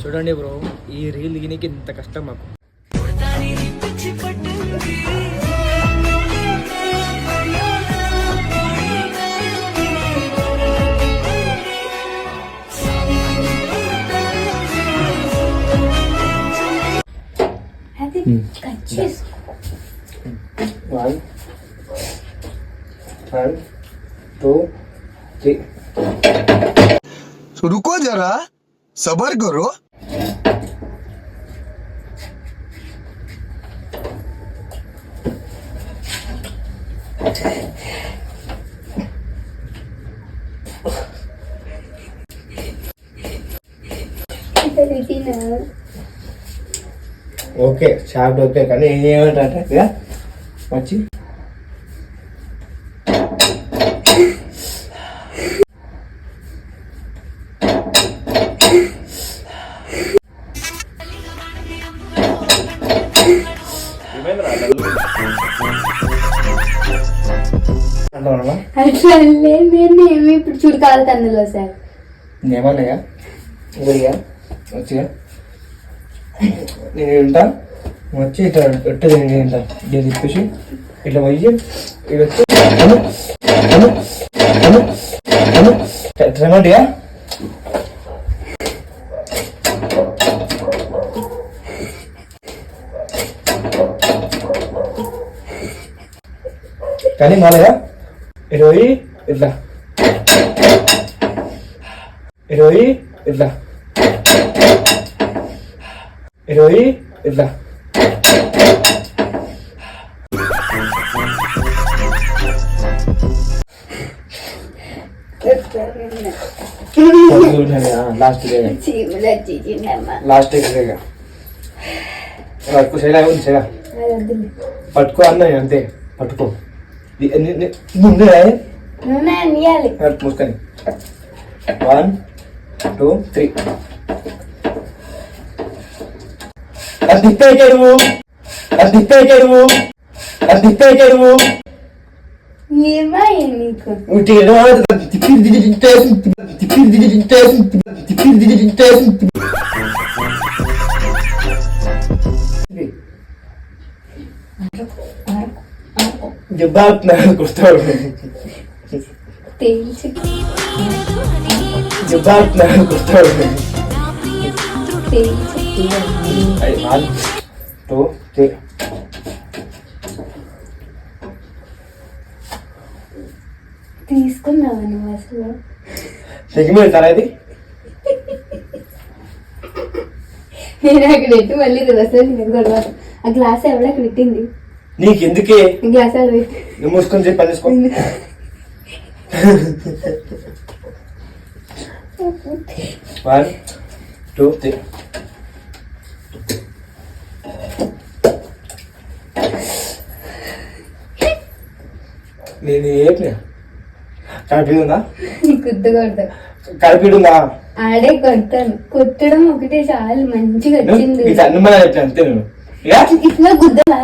చూడండి బ్రో, ఈ రీల్ దిగనికి ఇంత కష్టం మాకు. One, 2, 3. रुको जरा, सबर करो. ఓకే షార్ట్ ఓకే, కానీ ఏం చేయమంటే వచ్చి అట్లా నేను ఇప్పుడు చూడకాలి అందులో సార్ ఏమన్నాయా ఊరిగా వచ్చిగా నేను ఉంటా వచ్చి ఇట్లా ఎట్టు తింటా ఇది తిప్పేసి ఇట్లా పోయి ఇట్లా వచ్చి ట్రమంటిగా కానీ మాలగా 20 ఇట్లా 20 ఇట్లా 20 ఇట్లా లాస్ట్ పట్టుకో అన్నయ్య అంతే పట్టుకో ముందు మూసుకొని 1, 2, 3 అది తిప్పేకెడువు కొడతాడు కొడతాడు 1, 2, 3 తీసుకున్నావా నువ్వు అసలు తెగిపోతారా ఇది నేను అక్కడ పెట్టి మళ్ళీ రివర్స్ గొడవ ఆ గ్లాస్ ఎవడ అక్కడ పెట్టింది నీకెందుకే గ్లాస్ నువ్వు మూసుకొని చెప్పి పని చేసుకో 1, 2, 3 నేను ఏమినా కడిపి ఉందా గుద్దు కొడతా కడిపి ఉందా ఆడే కొడతాను కొట్టడం ఒకటే చాలు మంచిగా వచ్చింది అన్నమని చెప్పి అంతే నేను ఇట్లా గుద్దలా